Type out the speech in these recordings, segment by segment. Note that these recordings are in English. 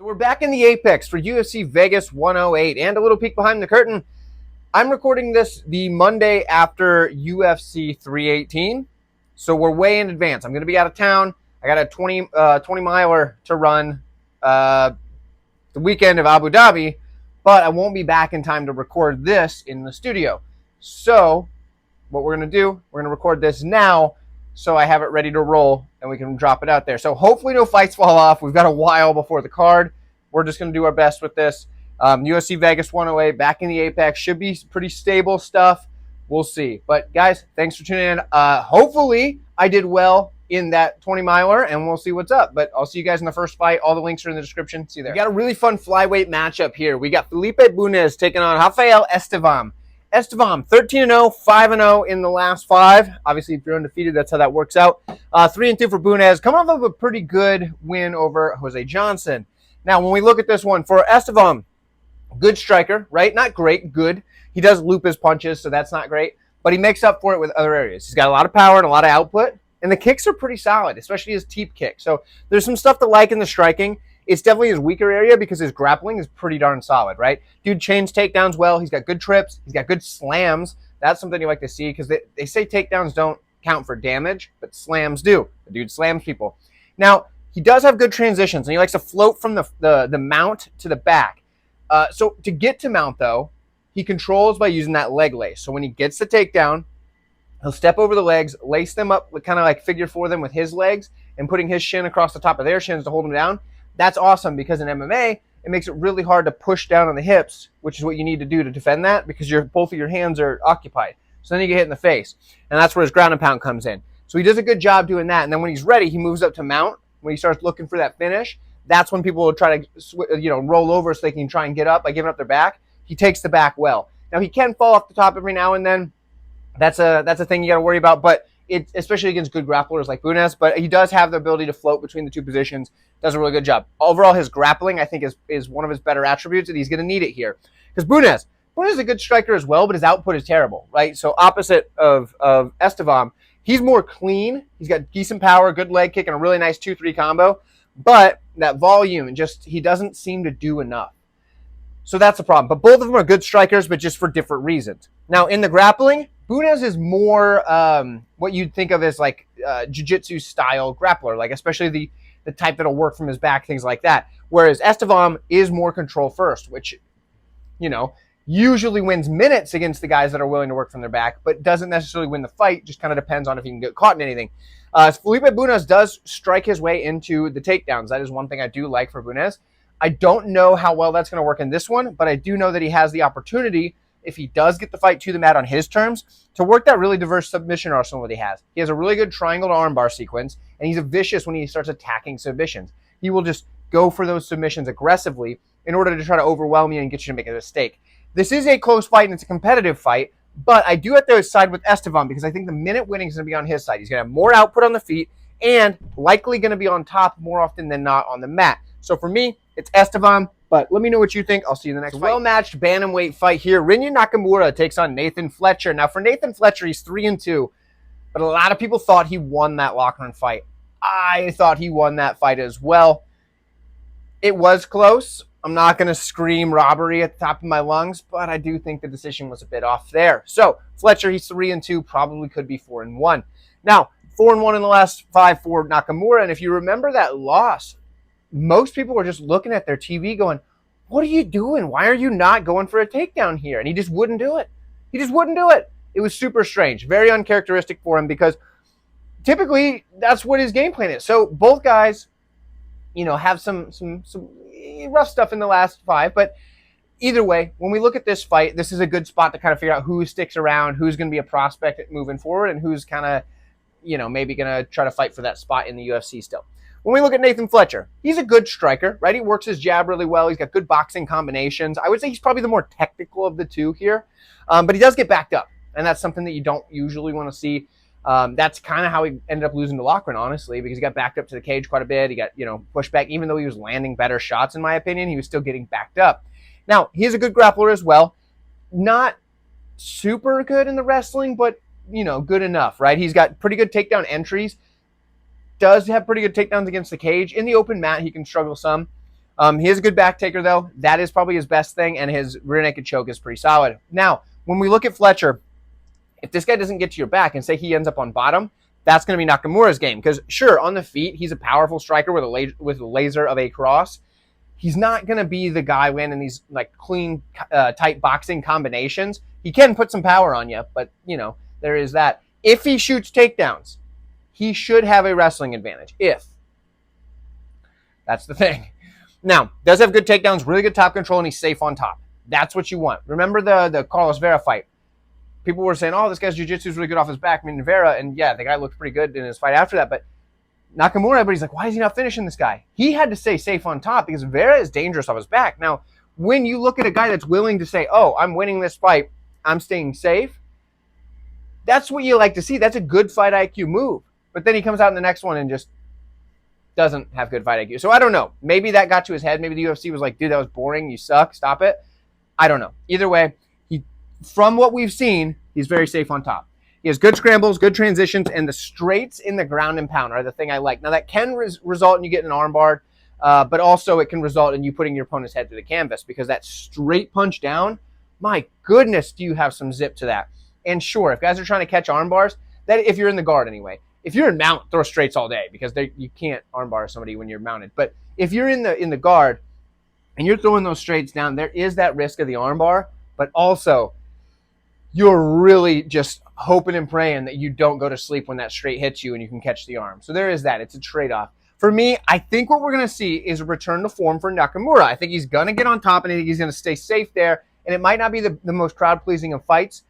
So we're back in the Apex for UFC Vegas 108 and a little peek behind the curtain. I'm recording this the Monday after UFC 318, so we're way in advance. I'm going to be out of town. I got a 20 miler to run the weekend of Abu Dhabi, but I won't be back in time to record this in the studio. So what we're going to do, we're going to record this now so I have it ready to roll and we can drop it out there. So hopefully no fights fall off. We've got a while before the card. We're just going to do our best with this. UFC Vegas 108 back in the Apex. Should be pretty stable stuff. We'll see. But guys, thanks for tuning in. Hopefully I did well in that 20 miler and we'll see what's up. But I'll see you guys in the first fight. All the links are in the description. See you there. We got a really fun flyweight matchup here. We got Felipe Bunes taking on Rafael Estevam. Estevam, 13-0, 5-0 in the last 5. Obviously, if you're undefeated, that's how that works out. 3-2 for Bunes, coming off of a pretty good win over Jose Johnson. Now, when we look at this one, for Estevam, good striker, right? Not great, good. He does loop his punches, so that's not great. But he makes up for it with other areas. He's got a lot of power and a lot of output. And the kicks are pretty solid, especially his teep kick. So there's some stuff to like in the striking. It's definitely his weaker area because his grappling is pretty darn solid, right? Dude chains takedowns well. He's got good trips. He's got good slams. That's something you like to see because they say takedowns don't count for damage, but slams do. The dude slams people. Now, he does have good transitions, and he likes to float from the mount to the back. So to get to mount, though, he controls by using that leg lace. So when he gets the takedown, he'll step over the legs, lace them up, kind of like figure four them with his legs, and putting his shin across the top of their shins to hold them down. That's awesome because in MMA, it makes it really hard to push down on the hips, which is what you need to do to defend that because both of your hands are occupied. So then you get hit in the face, and that's where his ground and pound comes in. So he does a good job doing that, and then when he's ready, he moves up to mount. When he starts looking for that finish, that's when people will try to roll over so they can try and get up by giving up their back. He takes the back well. Now, he can fall off the top every now and then. That's a thing you got to worry about, but especially against good grapplers like Bunes, but he does have the ability to float between the two positions. Does a really good job. Overall, his grappling, I think, is one of his better attributes, and he's going to need it here. Because Bunes is a good striker as well, but his output is terrible, right? So opposite of Estevam, he's more clean. He's got decent power, good leg kick, and a really nice 2-3 combo. But that volume, he doesn't seem to do enough. So that's a problem. But both of them are good strikers, but just for different reasons. Now, in the grappling, Bunes is more what you'd think of as like jiu-jitsu style grappler, like especially the type that'll work from his back, things like that. Whereas Estevam is more control first, which, usually wins minutes against the guys that are willing to work from their back, but doesn't necessarily win the fight. Just kind of depends on if he can get caught in anything. Felipe Bunes does strike his way into the takedowns. That is one thing I do like for Bunes. I don't know how well that's going to work in this one, but I do know that he has the opportunity, if he does get the fight to the mat on his terms, to work that really diverse submission arsenal that he has. He has a really good triangle to armbar sequence, and he's vicious when he starts attacking submissions. He will just go for those submissions aggressively in order to try to overwhelm you and get you to make a mistake. This is a close fight, and it's a competitive fight, but I do have to side with Estevam because I think the minute winning is going to be on his side. He's going to have more output on the feet and likely going to be on top more often than not on the mat. So for me, it's Estevam. But let me know what you think. I'll see you in the next fight. Well-matched bantamweight fight here. Rinya Nakamura takes on Nathan Fletcher. Now, for Nathan Fletcher, he's 3-2. But a lot of people thought he won that locker room fight. I thought he won that fight as well. It was close. I'm not going to scream robbery at the top of my lungs, but I do think the decision was a bit off there. So, Fletcher, he's 3-2, probably could be 4-1. Now, 4-1 in the last 5 for Nakamura. And if you remember that loss, most people were just looking at their TV going, what are you doing? Why are you not going for a takedown here? And he just wouldn't do it. He just wouldn't do it. It was super strange. Very uncharacteristic for him because typically that's what his game plan is. So both guys, have some rough stuff in the last 5. But either way, when we look at this fight, this is a good spot to kind of figure out who sticks around, who's going to be a prospect moving forward, and who's kind of, maybe going to try to fight for that spot in the UFC still. When we look at Nathan Fletcher, he's a good striker, right? He works his jab really well. He's got good boxing combinations. I would say he's probably the more technical of the two here, but he does get backed up, and that's something that you don't usually want to see. That's kind of how he ended up losing to Loughran, honestly, because he got backed up to the cage quite a bit. He got, pushed back. Even though he was landing better shots, in my opinion, he was still getting backed up. Now, he is a good grappler as well. Not super good in the wrestling, but, good enough, right? He's got pretty good takedown entries. Does have pretty good takedowns against the cage. In the open mat, he can struggle some. He is a good back taker, though. That is probably his best thing, and his rear naked choke is pretty solid. Now, when we look at Fletcher, if this guy doesn't get to your back and say he ends up on bottom, that's going to be Nakamura's game. Because, sure, on the feet, he's a powerful striker with a laser of a cross. He's not going to be the guy landing these like clean, tight boxing combinations. He can put some power on you, but, you know, there is that. If he shoots takedowns, he should have a wrestling advantage. If. That's the thing. Now, does have good takedowns, really good top control, and he's safe on top. That's what you want. Remember the Carlos Vieira fight? People were saying, oh, this guy's jiu-jitsu is really good off his back, meaning Vieira, and yeah, the guy looked pretty good in his fight after that, but Nakamura, everybody's like, why is he not finishing this guy? He had to stay safe on top because Vieira is dangerous off his back. Now, when you look at a guy that's willing to say, oh, I'm winning this fight, I'm staying safe, that's what you like to see. That's a good fight IQ move. But then he comes out in the next one and just doesn't have good fight IQ. So I don't know. Maybe that got to his head. Maybe the UFC was like, dude, that was boring. You suck. Stop it. I don't know. Either way, from what we've seen, he's very safe on top. He has good scrambles, good transitions, and the straights in the ground and pound are the thing I like. Now, that can result in you getting an armbar, but also it can result in you putting your opponent's head through the canvas because that straight punch down, my goodness, do you have some zip to that. And sure, if guys are trying to catch arm bars, that if you're in the guard anyway. If you're in mount, throw straights all day because you can't armbar somebody when you're mounted. But if you're in the guard and you're throwing those straights down, there is that risk of the armbar, but also you're really just hoping and praying that you don't go to sleep when that straight hits you and you can catch the arm. So there is that. It's a trade-off. For me, I think what we're going to see is a return to form for Nakamura. I think he's going to get on top, and I think he's going to stay safe there. And it might not be the most crowd-pleasing of fights,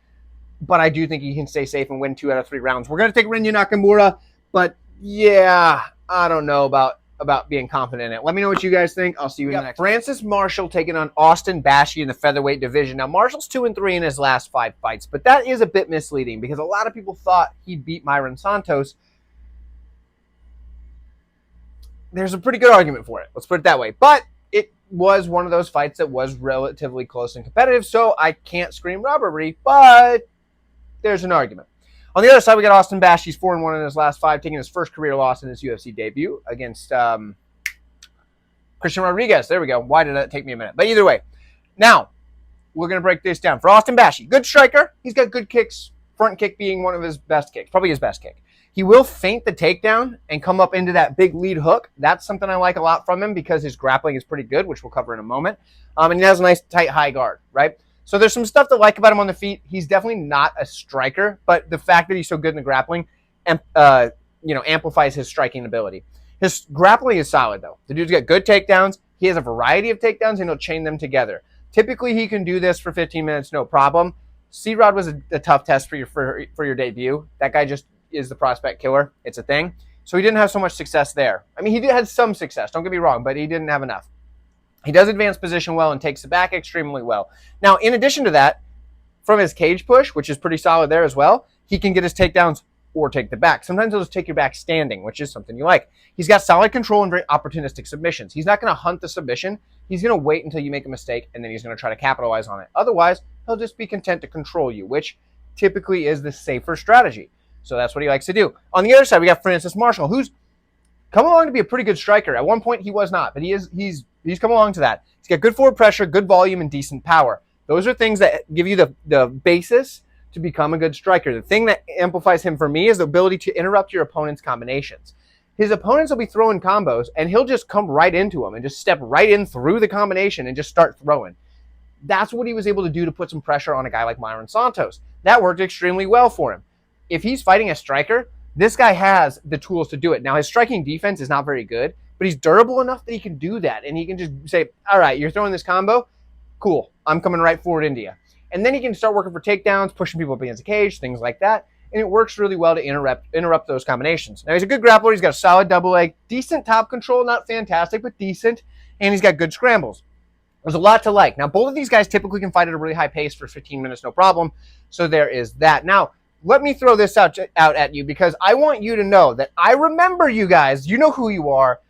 but I do think he can stay safe and win 2 out of 3 rounds. We're going to take Rinya Nakamura, but yeah, I don't know about being confident in it. Let me know what you guys think. I'll see you in the next one. Francis Marshall taking on Austin Bashi in the featherweight division. Now, Marshall's 2-3 in his last 5 fights, but that is a bit misleading because a lot of people thought he'd beat Myron Santos. There's a pretty good argument for it. Let's put it that way. But it was one of those fights that was relatively close and competitive, so I can't scream robbery, but there's an argument. On the other side, we got Austin Bashi. He's 4-1 in his last 5, taking his first career loss in his UFC debut against Christian Rodriguez. There we go. Why did that take me a minute? But either way, now we're going to break this down. For Austin Bashi, good striker. He's got good kicks, front kick being one of his best kicks, probably his best kick. He will feint the takedown and come up into that big lead hook. That's something I like a lot from him because his grappling is pretty good, which we'll cover in a moment. And he has a nice, tight, high guard, right? So there's some stuff to like about him on the feet. He's definitely not a striker, but the fact that he's so good in the grappling, amplifies his striking ability. His grappling is solid, though. The dude's got good takedowns. He has a variety of takedowns, and he'll chain them together. Typically, he can do this for 15 minutes, no problem. C-Rod was a tough test for your debut. That guy just is the prospect killer. It's a thing. So he didn't have so much success there. I mean, he had some success, don't get me wrong, but he didn't have enough. He does advance position well and takes the back extremely well. Now, in addition to that, from his cage push, which is pretty solid there as well, he can get his takedowns or take the back. Sometimes he'll just take your back standing, which is something you like. He's got solid control and very opportunistic submissions. He's not going to hunt the submission. He's going to wait until you make a mistake, and then he's going to try to capitalize on it. Otherwise, he'll just be content to control you, which typically is the safer strategy. So that's what he likes to do. On the other side, we got Francis Marshall, who's come along to be a pretty good striker. At one point, he was not, but he's come along to that. He's got good forward pressure, good volume, and decent power. Those are things that give you the basis to become a good striker. The thing that amplifies him for me is the ability to interrupt your opponent's combinations. His opponents will be throwing combos, and he'll just come right into them and just step right in through the combination and just start throwing. That's what he was able to do to put some pressure on a guy like Myron Santos. That worked extremely well for him. If he's fighting a striker, this guy has the tools to do it. Now, his striking defense is not very good, but he's durable enough that he can do that. And he can just say, all right, you're throwing this combo? Cool. I'm coming right forward into you. And then he can start working for takedowns, pushing people up against the cage, things like that. And it works really well to interrupt those combinations. Now, he's a good grappler. He's got a solid double leg, decent top control, not fantastic, but decent. And he's got good scrambles. There's a lot to like. Now, both of these guys typically can fight at a really high pace for 15 minutes, no problem. So there is that. Now, let me throw this out at you because I want you to know that I remember you guys. You know who you are.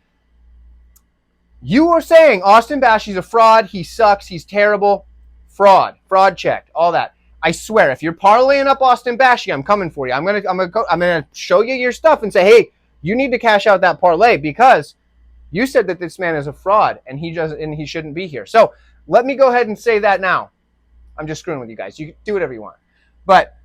You were saying Austin Bashi's a fraud. He sucks. He's terrible. Fraud checked. All that. I swear, if you're parlaying up Austin Bashi, I'm coming for you. I'm gonna show you your stuff and say, hey, you need to cash out that parlay because You said that this man is a fraud and he shouldn't be here. So let me go ahead and say that now. I'm just screwing with you guys. You can do whatever you want. But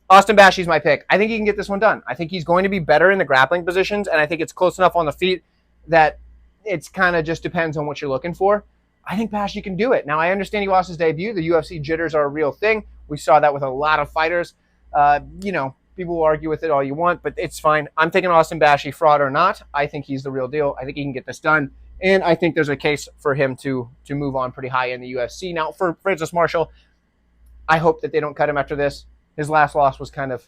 Austin Bashi's my pick. I think he can get this one done. I think he's going to be better in the grappling positions, and I think it's close enough on the feet that it's kind of just depends on what you're looking for. I think Bashi can do it. Now, I understand he lost his debut. The UFC jitters are a real thing. We saw that with a lot of fighters. People will argue with it all you want, but it's fine. I'm taking Austin Bashi, fraud or not. I think he's the real deal. I think he can get this done, and I think there's a case for him to move on pretty high in the UFC. Now, for Francis Marshall, I hope that they don't cut him after this. His last loss was kind of,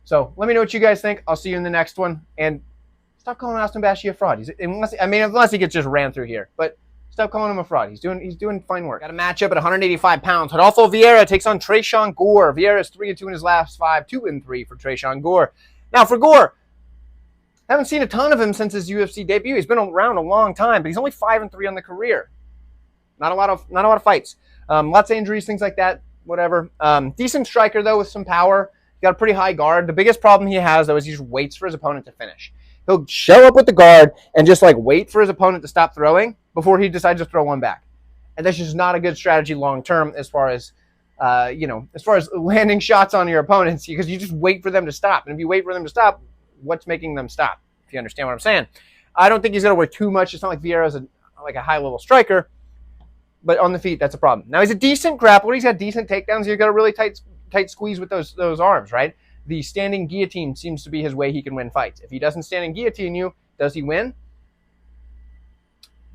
So let me know what you guys think. I'll see you in the next one. And stop calling Austin Bashi a fraud. Unless he gets just ran through here. But stop calling him a fraud. He's doing fine work. Got a matchup at 185 pounds. Rodolfo Vieira takes on Tresean Gore. Vieira is 3-2 in his last 5, 2-3 for Tresean Gore. Now for Gore, haven't seen a ton of him since his UFC debut. He's been around a long time, but he's only 5-3 on the career. Not a lot of fights. Lots of injuries, things like that. Whatever. Decent striker, though, with some power. He's got a pretty high guard. The biggest problem he has, though, is he just waits for his opponent to finish. He'll show up with the guard and just, wait for his opponent to stop throwing before he decides to throw one back. And that's just not a good strategy long-term as far as landing shots on your opponents, because you just wait for them to stop. And if you wait for them to stop, what's making them stop, if you understand what I'm saying? I don't think he's going to work too much. It's not like Vieira's a high-level striker. But on the feet, that's a problem. Now, he's a decent grappler. He's got decent takedowns. You've got a really tight squeeze with those arms, right? The standing guillotine seems to be his way he can win fights. If he doesn't stand and guillotine you, does he win?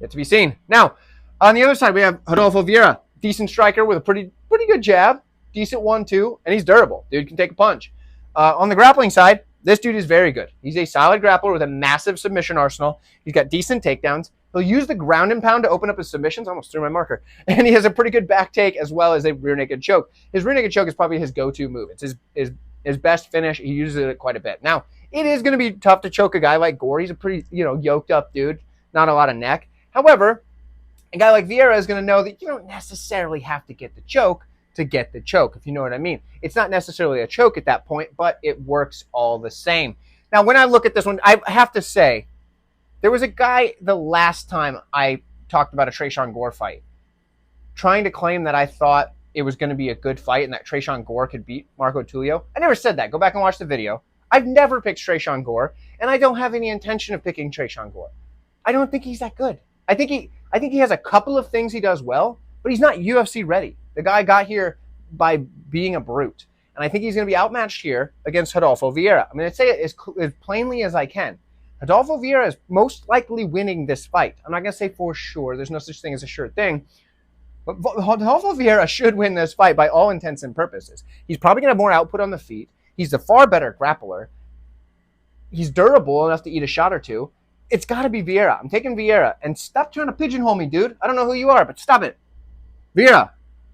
Yet to be seen. Now, on the other side, we have Rodolfo Vieira. Decent striker with a pretty good jab. Decent 1-2, and he's durable. Dude can take a punch. On the grappling side, this dude is very good. He's a solid grappler with a massive submission arsenal. He's got decent takedowns. He'll use the ground and pound to open up his submissions. I almost threw my marker. And he has a pretty good back take as well as a rear naked choke. His rear naked choke is probably his go-to move. It's his best finish. He uses it quite a bit. Now, it is going to be tough to choke a guy like Gore. He's a pretty, yoked up dude. Not a lot of neck. However, a guy like Vieira is going to know that you don't necessarily have to get the choke to get the choke, if you know what I mean. It's not necessarily a choke at that point, but it works all the same. Now, when I look at this one, I have to say, there was a guy the last time I talked about a Tresean Gore fight trying to claim that I thought it was going to be a good fight and that Tresean Gore could beat Marco Tulio. I never said that. Go back and watch the video. I've never picked Tresean Gore, and I don't have any intention of picking Tresean Gore. I don't think he's that good. I think he has a couple of things he does well, but he's not UFC ready. The guy got here by being a brute, and I think he's going to be outmatched here against Rodolfo Vieira. I'm going to say it as plainly as I can. Rodolfo Vieira is most likely winning this fight. I'm not going to say for sure. There's no such thing as a sure thing. But Rodolfo Vieira should win this fight by all intents and purposes. He's probably going to have more output on the feet. He's a far better grappler. He's durable enough to eat a shot or two. It's got to be Vieira. I'm taking Vieira. And stop trying to pigeonhole me, dude. I don't know who you are, but stop it. Vieira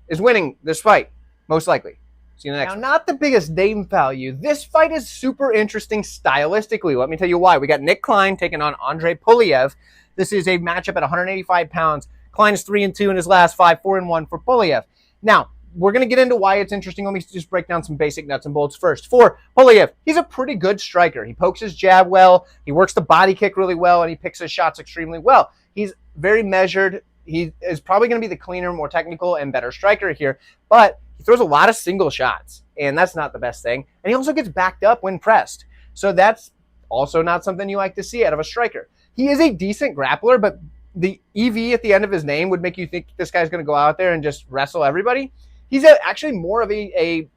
is winning this fight, most likely. See you in the next one. Now, not the biggest name value. This fight is super interesting stylistically. Let me tell you why. We got Nick Klein taking on Andrey Pulyaev. This is a matchup at 185 pounds. Klein is 3-2 in his last 5, 4-1 for Pulyaev. Now, we're going to get into why it's interesting. Let me just break down some basic nuts and bolts first. For Pulyaev, he's a pretty good striker. He pokes his jab well. He works the body kick really well, and he picks his shots extremely well. He's very measured. He is probably going to be the cleaner, more technical, and better striker here, but he throws a lot of single shots, and that's not the best thing. And he also gets backed up when pressed. So that's also not something you like to see out of a striker. He is a decent grappler, but the EV at the end of his name would make you think this guy's going to go out there and just wrestle everybody. He's actually more of a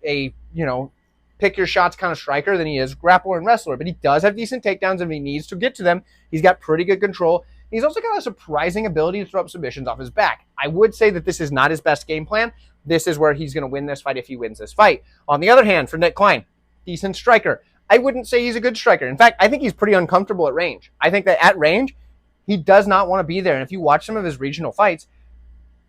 pick your shots kind of striker than he is grappler and wrestler, but he does have decent takedowns, and if he needs to get to them, he's got pretty good control. He's also got a surprising ability to throw up submissions off his back. I would say that this is not his best game plan. This is where he's going to win this fight if he wins this fight. On the other hand, for Nick Klein, decent striker. I wouldn't say he's a good striker. In fact, I think he's pretty uncomfortable at range. I think that at range, he does not want to be there. And if you watch some of his regional fights,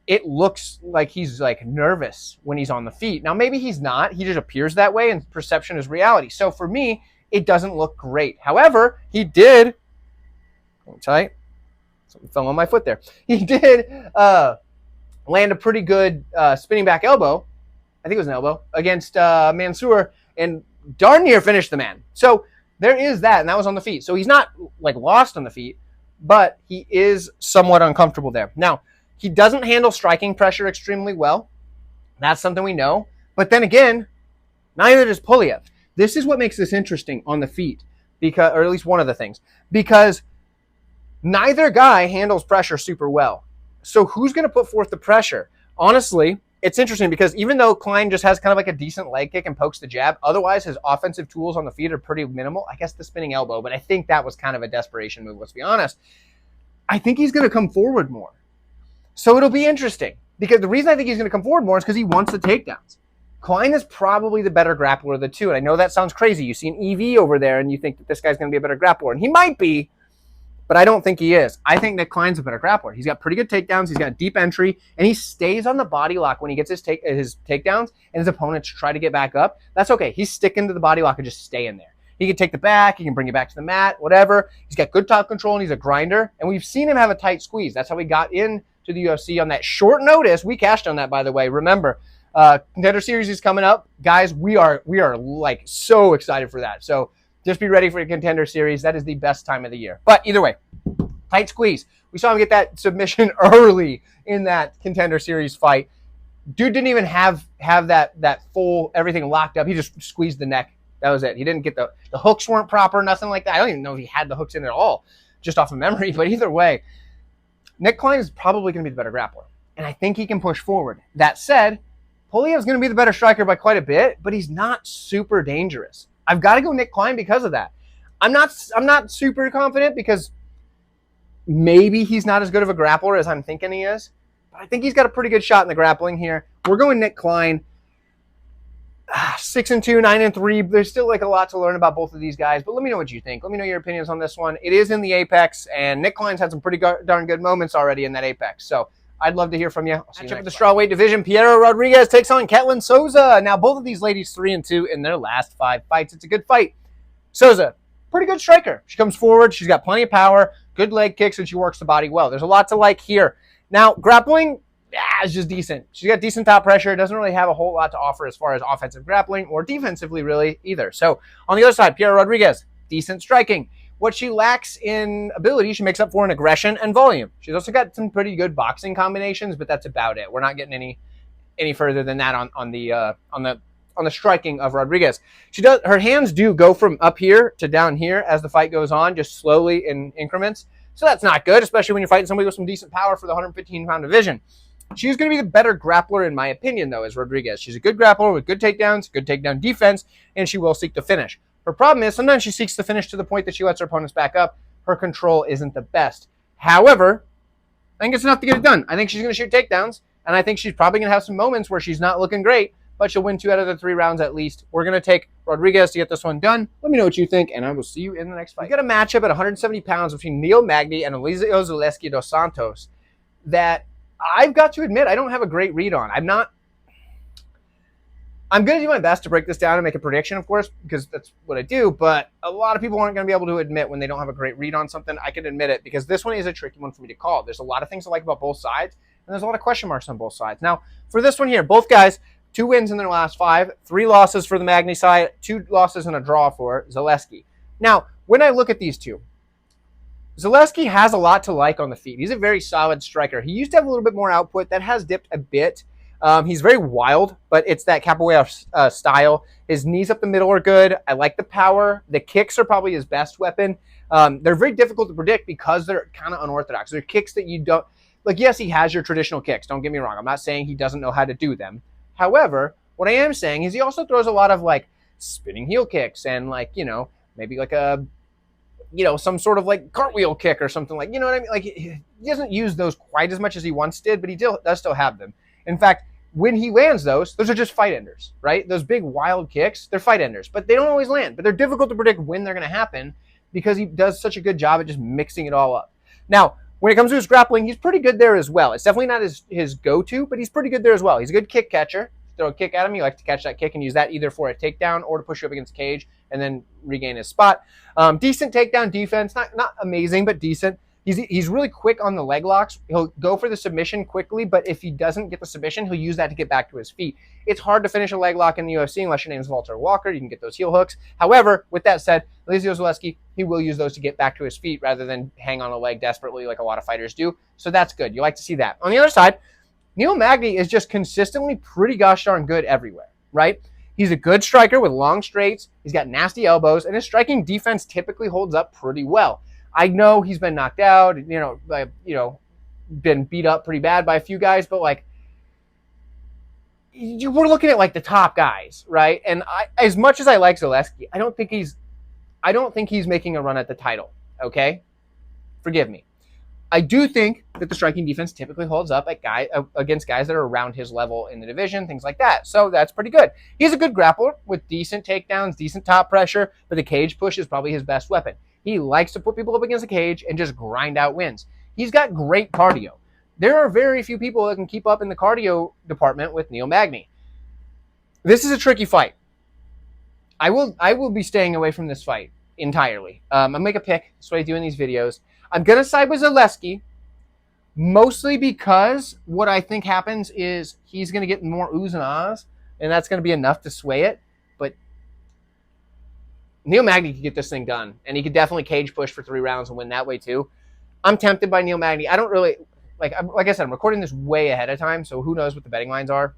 it looks like he's nervous when he's on the feet. Now, maybe he's not. He just appears that way, and perception is reality. So for me, it doesn't look great. However, he did, hold tight, something fell on my foot there. He did land a pretty good spinning back elbow, I think it was an elbow, against Mansour, and darn near finished the man. So there is that, and that was on the feet. So he's not lost on the feet, but he is somewhat uncomfortable there. Now, he doesn't handle striking pressure extremely well. That's something we know. But then again, neither does Pulyaev. This is what makes this interesting on the feet, because, or at least one of the things, because neither guy handles pressure super well. So who's going to put forth the pressure? Honestly, it's interesting because even though Klein just has kind of like a decent leg kick and pokes the jab, otherwise his offensive tools on the feet are pretty minimal. I guess the spinning elbow, but I think that was kind of a desperation move, let's be honest. I think he's going to come forward more. So it'll be interesting because the reason I think he's going to come forward more is because he wants the takedowns. Klein is probably the better grappler of the two, and I know that sounds crazy. You see an EV over there and you think that this guy's going to be a better grappler, and he might be, but I don't think he is. I think that Klein's a better grappler. He's got pretty good takedowns. He's got deep entry, and he stays on the body lock when he gets his takedowns, and his opponents try to get back up. That's okay. He's sticking to the body lock and just staying there. He can take the back. He can bring it back to the mat, whatever. He's got good top control, and he's a grinder, and we've seen him have a tight squeeze. That's how he got into the UFC on that short notice. We cashed on that, by the way. Remember, Contender Series is coming up. Guys, we are like so excited for that. So just be ready for the Contender Series. That is the best time of the year. But either way, tight squeeze. We saw him get that submission early in that Contender Series fight. Dude didn't even have that full everything locked up. He just squeezed the neck. That was it. He didn't get the hooks weren't proper, nothing like that. I don't even know if he had the hooks in at all, just off of memory. But either way, Nick Klein is probably going to be the better grappler. And I think he can push forward. That said, Pulyaev's going to be the better striker by quite a bit, but he's not super dangerous. I've got to go Nick Klein because of that. I'm not super confident because maybe he's not as good of a grappler as I'm thinking he is, but I think he's got a pretty good shot in the grappling here. We're going Nick Klein. 6-2, 9-3. There's still like a lot to learn about both of these guys, but let me know what you think. Let me know your opinions on this one. It is in the Apex, and Nick Klein's had some pretty darn good moments already in that Apex, so I'd love to hear from you. I'll see you next time. The strawweight division, Piera Rodriguez takes on Ketlen Souza. Now, both of these ladies 3-2 in their last 5 fights. It's a good fight. Souza, pretty good striker. She comes forward. She's got plenty of power, good leg kicks, and she works the body well. There's a lot to like here. Now, grappling, is just decent. She's got decent top pressure. Doesn't really have a whole lot to offer as far as offensive grappling or defensively, really, either. So, on the other side, Piera Rodriguez, decent striking. What she lacks in ability, she makes up for in aggression and volume. She's also got some pretty good boxing combinations, but that's about it. We're not getting any further than that on the striking of Rodriguez. Her hands do go from up here to down here as the fight goes on, just slowly in increments. So that's not good, especially when you're fighting somebody with some decent power for the 115-pound division. She's going to be the better grappler, in my opinion, though, is Rodriguez. She's a good grappler with good takedowns, good takedown defense, and she will seek the finish. Her problem is sometimes she seeks the finish to the point that she lets her opponents back up. Her control isn't the best. However, I think it's enough to get it done. I think she's going to shoot takedowns, and I think she's probably going to have some moments where she's not looking great, but she'll win 2 out of the 3 rounds at least. We're going to take Rodriguez to get this one done. Let me know what you think, and I will see you in the next fight. We got a matchup at 170 pounds between Magny and Elizeu Zaleski dos Santos that I've got to admit I don't have a great read on. I'm going to do my best to break this down and make a prediction, of course, because that's what I do, but a lot of people aren't going to be able to admit when they don't have a great read on something. I can admit it because this one is a tricky one for me to call. There's a lot of things I like about both sides, and there's a lot of question marks on both sides. Now, for this one here, both guys, 2 wins in their last 5, 3 losses for the Magny side, 2 losses and a draw for Zaleski. Now, when I look at these two, Zaleski has a lot to like on the feet. He's a very solid striker. He used to have a little bit more output. That has dipped a bit. He's very wild, but it's that capoeira style. His knees up the middle are good. I like the power. The kicks are probably his best weapon. They're very difficult to predict because they're kind of unorthodox. They're kicks that you don't... Like, yes, he has your traditional kicks. Don't get me wrong. I'm not saying he doesn't know how to do them. However, what I am saying is he also throws a lot of, like, spinning heel kicks and, like, you know, maybe like a... you know, some sort of like cartwheel kick or something like, you know what I mean? Like he doesn't use those quite as much as he once did, but he does still have them. In fact, when he lands those are just fight enders, right? Those big wild kicks, they're fight enders, but they don't always land, but they're difficult to predict when they're going to happen because he does such a good job at just mixing it all up. Now, when it comes to his grappling, he's pretty good there as well. It's definitely not his go-to, but he's pretty good there as well. He's a good kick catcher. Throw a kick at him, you like to catch that kick and use that either for a takedown or to push you up against the cage and then regain his spot. Decent takedown defense, not amazing, but decent. He's really quick on the leg locks. He'll go for the submission quickly, but if he doesn't get the submission, he'll use that to get back to his feet. It's hard to finish a leg lock in the UFC unless your name is Walter Walker. You can get those heel hooks. However, with that said, Elizeu Zaleski, he will use those to get back to his feet rather than hang on a leg desperately like a lot of fighters do. So that's good. You like to see that. On the other side, Neil Magny is just consistently pretty gosh darn good everywhere, right? He's a good striker with long straights. He's got nasty elbows, and his striking defense typically holds up pretty well. I know he's been knocked out, been beat up pretty bad by a few guys, but like, we're looking at like the top guys, right? And as much as I like Zaleski, I don't think he's making a run at the title. Okay, forgive me. I do think that the striking defense typically holds up against guys that are around his level in the division, things like that. So that's pretty good. He's a good grappler with decent takedowns, decent top pressure, but the cage push is probably his best weapon. He likes to put people up against the cage and just grind out wins. He's got great cardio. There are very few people that can keep up in the cardio department with Neil Magny. This is a tricky fight. I will be staying away from this fight entirely. I'll make a pick. That's what I do in these videos. I'm going to side with Zaleski, mostly because what I think happens is he's going to get more oohs and ahs, and that's going to be enough to sway it. But Neil Magny could get this thing done, and he could definitely cage push for 3 rounds and win that way too. I'm tempted by Neil Magny. I don't really, like I said, I'm recording this way ahead of time, so who knows what the betting lines are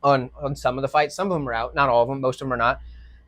on some of the fights. Some of them are out, not all of them, most of them are not.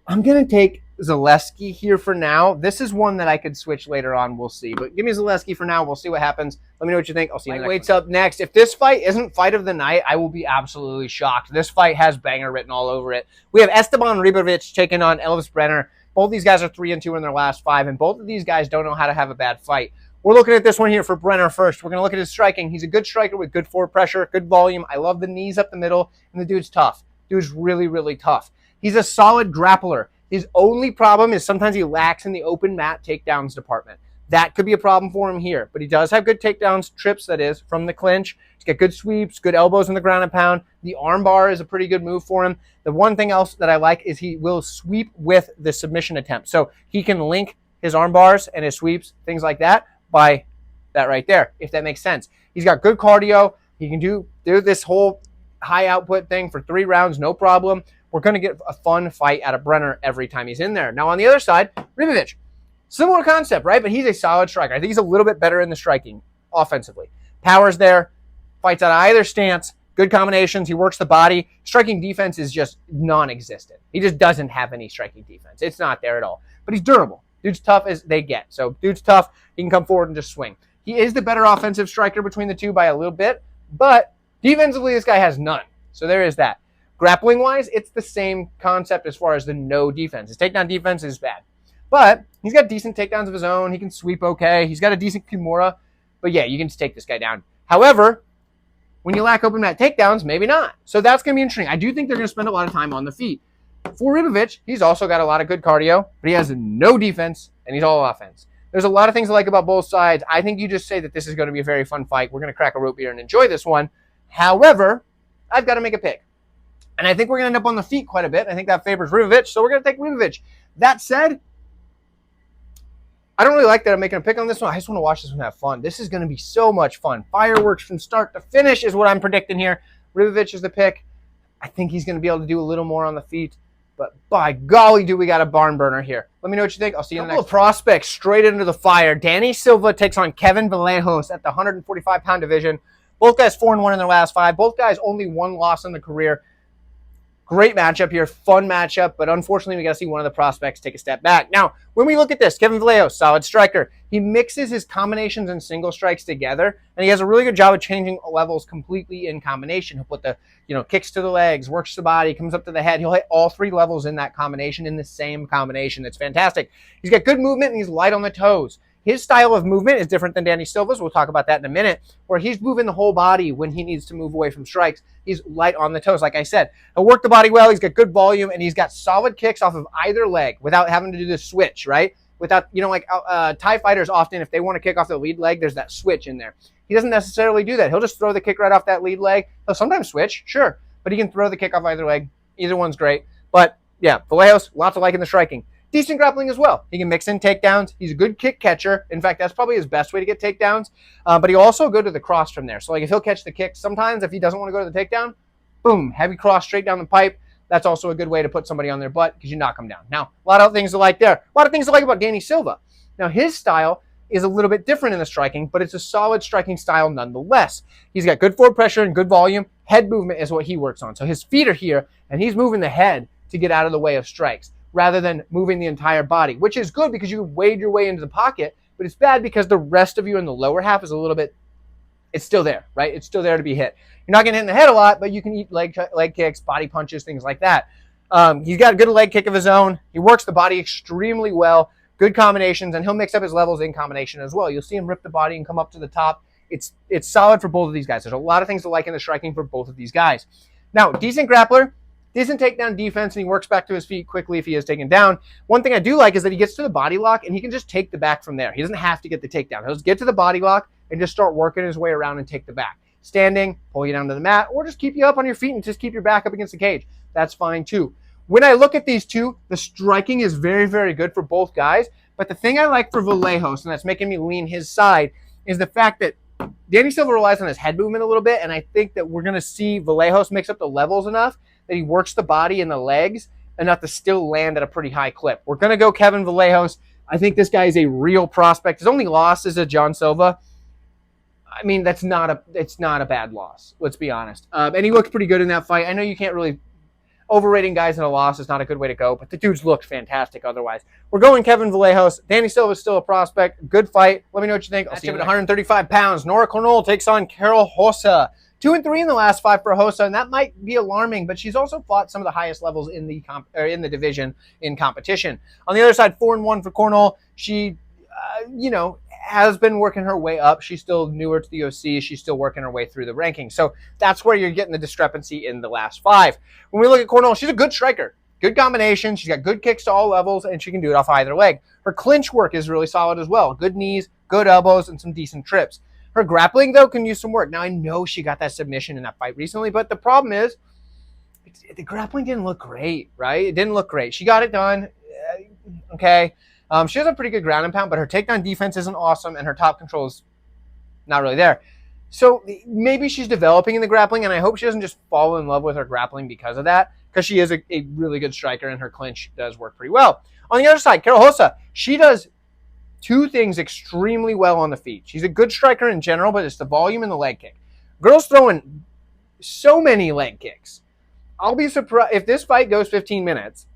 I'm going to take Zaleski here for now. This is one that I could switch later on. We'll see. But give me Zaleski for now. We'll see what happens. Let me know what you think. I'll see you in the next one. Up next. If this fight isn't fight of the night, I will be absolutely shocked. This fight has banger written all over it. We have Esteban Ribovics taking on Elves Brener. Both these guys are 3-2 in their last 5, and both of these guys don't know how to have a bad fight. We're looking at this one here for Brener first. We're going to look at his striking. He's a good striker with good forward pressure, good volume. I love the knees up the middle, and the dude's tough. Dude's really, really tough. He's a solid grappler. His only problem is sometimes he lacks in the open mat takedowns department. That could be a problem for him here. But he does have good takedowns, trips, that is, from the clinch. He's got good sweeps, good elbows in the ground and pound. The arm bar is a pretty good move for him. The one thing else that I like is he will sweep with the submission attempt. So he can link his arm bars and his sweeps, things like that, by that right there, if that makes sense. He's got good cardio. He can do this whole high output thing for 3 rounds, no problem. We're going to get a fun fight out of Brener every time he's in there. Now, on the other side, Ribovics. Similar concept, right? But he's a solid striker. I think he's a little bit better in the striking offensively. Power's there. Fights out of either stance. Good combinations. He works the body. Striking defense is just non-existent. He just doesn't have any striking defense. It's not there at all. But he's durable. Dude's tough as they get. So dude's tough. He can come forward and just swing. He is the better offensive striker between the two by a little bit. But defensively, this guy has none. So there is that. Grappling-wise, it's the same concept as far as the no defense. His takedown defense is bad. But he's got decent takedowns of his own. He can sweep okay. He's got a decent Kimura. But yeah, you can just take this guy down. However, when you lack open mat takedowns, maybe not. So that's going to be interesting. I do think they're going to spend a lot of time on the feet. For Ribovics, he's also got a lot of good cardio, but he has no defense, and he's all offense. There's a lot of things I like about both sides. I think you just say that this is going to be a very fun fight. We're going to crack a root beer and enjoy this one. However, I've got to make a pick. And I think we're going to end up on the feet quite a bit. I think that favors Ribovics, so we're going to take Ribovics. That said, I don't really like that I'm making a pick on this one. I just want to watch this one have fun. This is going to be so much fun. Fireworks from start to finish is what I'm predicting here. Ribovics is the pick. I think he's going to be able to do a little more on the feet. But by golly, do we got a barn burner here. Let me know what you think. I'll see you in the next one. Prospects straight into the fire. Danny Silva takes on Kevin Vallejos at the 145-pound division. Both guys 4-1 in their last 5. Both guys only 1 loss in the career. Great matchup here, fun matchup, but unfortunately we got to see one of the prospects take a step back. Now, when we look at this, Kevin Vallejos, solid striker. He mixes his combinations and single strikes together, and he has a really good job of changing levels completely in combination. He'll put the, kicks to the legs, works the body, comes up to the head. He'll hit all 3 levels in that combination, in the same combination. It's fantastic. He's got good movement, and he's light on the toes. His style of movement is different than Danny Silva's. We'll talk about that in a minute, where he's moving the whole body when he needs to move away from strikes. He's light on the toes, like I said. He'll work the body well. He's got good volume, and he's got solid kicks off of either leg without having to do the switch, right? Without, Thai fighters often, if they want to kick off the lead leg, there's that switch in there. He doesn't necessarily do that. He'll just throw the kick right off that lead leg. He'll sometimes switch, sure, but he can throw the kick off either leg. Either one's great. But, yeah, Vallejos, lots of like in the striking. Decent grappling as well. He can mix in takedowns. He's a good kick catcher. In fact, that's probably his best way to get takedowns. But he'll also go to the cross from there. So like if he'll catch the kick, sometimes if he doesn't want to go to the takedown, boom, heavy cross straight down the pipe. That's also a good way to put somebody on their butt because you knock them down. Now, a lot of things to like there. A lot of things to like about Danny Silva. Now, his style is a little bit different in the striking, but it's a solid striking style nonetheless. He's got good forward pressure and good volume. Head movement is what he works on. So his feet are here, and he's moving the head to get out of the way of strikes rather than moving the entire body, which is good because you wade your way into the pocket, but it's bad because the rest of you in the lower half is a little bit, it's still there, right? It's still there to be hit. You're not going to hit in the head a lot, but you can eat leg kicks, body punches, things like that. He's got a good leg kick of his own. He works the body extremely well, good combinations, and he'll mix up his levels in combination as well. You'll see him rip the body and come up to the top. It's solid for both of these guys. There's a lot of things to like in the striking for both of these guys. Now, decent grappler, decent takedown defense, and he works back to his feet quickly if he is taken down. One thing I do like is that he gets to the body lock, and he can just take the back from there. He doesn't have to get the takedown. He'll just get to the body lock and just start working his way around and take the back. Standing, pull you down to the mat, or just keep you up on your feet and just keep your back up against the cage. That's fine too. When I look at these two, the striking is very, very good for both guys. But the thing I like for Vallejos, and that's making me lean his side, is the fact that Danny Silva relies on his head movement a little bit, and I think that we're going to see Vallejos mix up the levels enough that he works the body and the legs enough to still land at a pretty high clip. We're going to go Kevin Vallejos. I think this guy is a real prospect. His only loss is a John Silva. I mean, it's not a bad loss, let's be honest. And he looked pretty good in that fight. I know you can't really overrating guys in a loss is not a good way to go, but the dude's looked fantastic otherwise. We're going Kevin Vallejos. Danny Silva is still a prospect. Good fight. Let me know what you think. I'll see you at 135 pounds. Nora Cornell takes on Karol Rosa. 2-3 in the last 5 for Rosa, and that might be alarming, but she's also fought some of the highest levels in the division in competition. On the other side, 4-1 for Cornell. She, has been working her way up. She's still newer to the UFC. She's still working her way through the rankings. So that's where you're getting the discrepancy in the last 5. When we look at Cornell, she's a good striker. Good combination. She's got good kicks to all levels, and she can do it off either leg. Her clinch work is really solid as well. Good knees, good elbows, and some decent trips. Her grappling, though, can use some work. Now, I know she got that submission in that fight recently, but the problem is the grappling didn't look great, right? It didn't look great. She got it done. Okay. She has a pretty good ground and pound, but her takedown defense isn't awesome, and her top control is not really there. So maybe she's developing in the grappling, and I hope she doesn't just fall in love with her grappling because of that, because she is a really good striker, and her clinch does work pretty well. On the other side, Karol Rosa, she does 2 things extremely well on the feet. She's a good striker in general, but it's the volume and the leg kick. Girl's throwing so many leg kicks. I'll be surprised if this fight goes 15 minutes.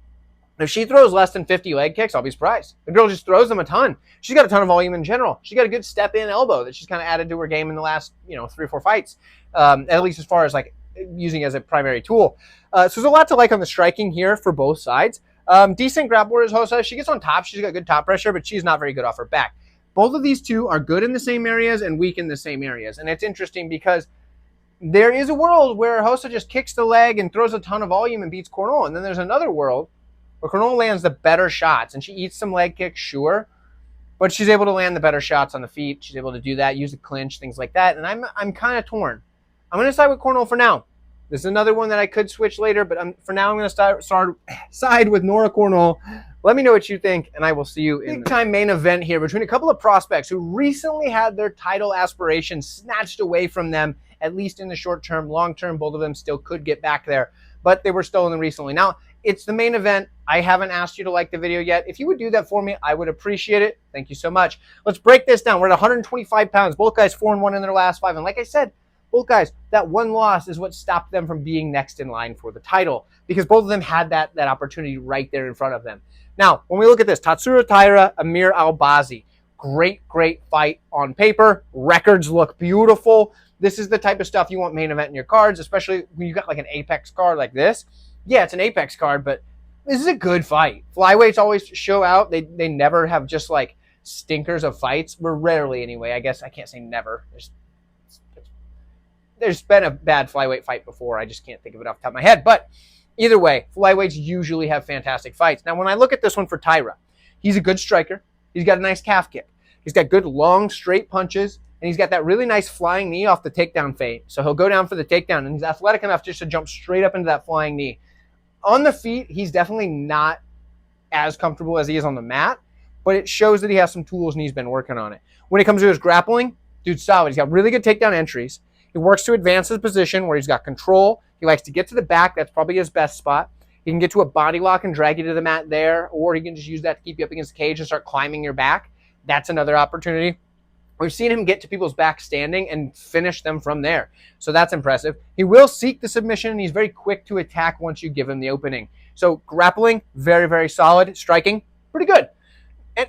If she throws less than 50 leg kicks, I'll be surprised. The girl just throws them a ton. She's got a ton of volume in general. She's got a good step-in elbow that she's kind of added to her game in the last 3 or 4 fights, at least as far as like using as a primary tool. So there's a lot to like on the striking here for both sides. Decent grappler is Rosa. She gets on top. She's got good top pressure, but she's not very good off her back. Both of these two are good in the same areas and weak in the same areas. And it's interesting because there is a world where Rosa just kicks the leg and throws a ton of volume and beats Cornell. And then there's another world where Karol lands the better shots, and she eats some leg kicks, sure, but she's able to land the better shots on the feet. She's able to do that, use the clinch, things like that, and I'm kind of torn. I'm going to side with Cornell for now. This is another one that I could switch later, but for now I'm going to side with Nora Cornell. Let me know what you think, and I will see you in big-time main event here between a couple of prospects who recently had their title aspirations snatched away from them, at least in the short term. Long term, both of them still could get back there, but they were stolen recently. Now, it's the main event. I haven't asked you to like the video yet. If you would do that for me, I would appreciate it. Thank you so much. Let's break this down. We're at 125 pounds. Both guys 4-1 in their last 5. And like I said, both guys, that one loss is what stopped them from being next in line for the title, because both of them had that opportunity right there in front of them. Now, when we look at this, Tatsuro Taira, Amir Albazi. Great fight on paper. Records look beautiful. This is the type of stuff you want main event in your cards, especially when you got like an Apex card like this. Yeah, it's an Apex card, but this is a good fight. Flyweights always show out. They never have just like stinkers of fights. We're rarely anyway. I guess I can't say never. There's been a bad flyweight fight before. I just can't think of it off the top of my head. But either way, flyweights usually have fantastic fights. Now, when I look at this one for Taira, he's a good striker. He's got a nice calf kick. He's got good long, straight punches. And he's got that really nice flying knee off the takedown feint. So he'll go down for the takedown, and he's athletic enough just to jump straight up into that flying knee. On the feet, he's definitely not as comfortable as he is on the mat, but it shows that he has some tools and he's been working on it. When it comes to his grappling, dude's solid. He's got really good takedown entries. He works to advance his position where he's got control. He likes to get to the back. That's probably his best spot. He can get to a body lock and drag you to the mat there, or he can just use that to keep you up against the cage and start climbing your back. That's another opportunity. We've seen him get to people's back standing and finish them from there. So that's impressive. He will seek the submission, and he's very quick to attack once you give him the opening. So grappling, very, very solid. Striking, pretty good.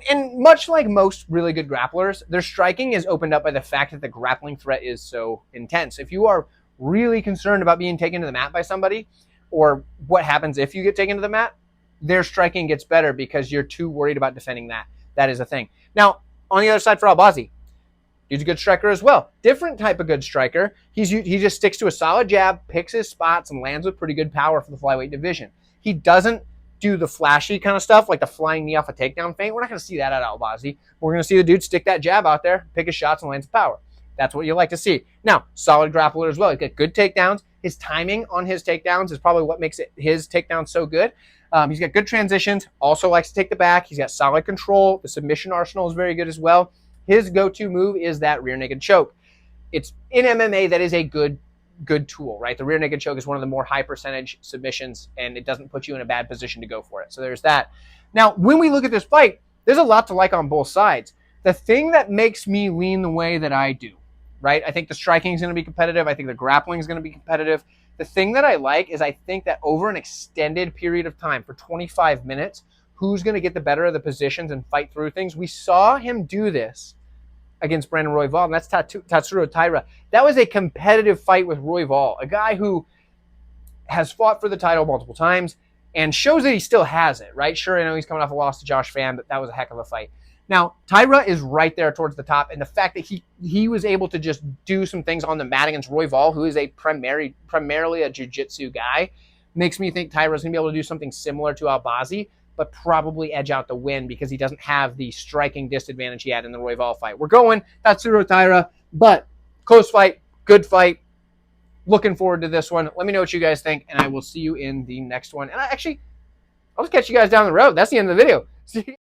And much like most really good grapplers, their striking is opened up by the fact that the grappling threat is so intense. If you are really concerned about being taken to the mat by somebody, or what happens if you get taken to the mat, their striking gets better because you're too worried about defending that. That is a thing. Now, on the other side for Albazi, he's a good striker as well. Different type of good striker. He just sticks to a solid jab, picks his spots, and lands with pretty good power for the flyweight division. He doesn't do the flashy kind of stuff, like the flying knee off a takedown feint. We're not going to see that at Albazi. We're going to see the dude stick that jab out there, pick his shots, and lands with power. That's what you like to see. Now, solid grappler as well. He's got good takedowns. His timing on his takedowns is probably what makes his takedowns so good. He's got good transitions, also likes to take the back. He's got solid control. The submission arsenal is very good as well. His go-to move is that rear naked choke. It's in MMA, that is a good tool, right? The rear naked choke is one of the more high percentage submissions, and it doesn't put you in a bad position to go for it. So there's that. Now, when we look at this fight, there's a lot to like on both sides. The thing that makes me lean the way that I do, right? I think the striking is going to be competitive. I think the grappling is going to be competitive. The thing that I like is I think that over an extended period of time, for 25 minutes, who's going to get the better of the positions and fight through things? We saw him do this against Brener Royval, and that's Tatsuro Taira. That was a competitive fight with Royval, a guy who has fought for the title multiple times and shows that he still has it, right? Sure, I know he's coming off a loss to Josh Pham, but that was a heck of a fight. Now, Taira is right there towards the top, and the fact that he was able to just do some things on the mat against Royval, who is a primarily a jiu-jitsu guy, makes me think Taira's going to be able to do something similar to Albazi, but probably edge out the win because he doesn't have the striking disadvantage he had in the Royval fight. We're going Tatsuro Taira, but close fight, good fight. Looking forward to this one. Let me know what you guys think, and I will see you in the next one. And I'll just catch you guys down the road. That's the end of the video. See you.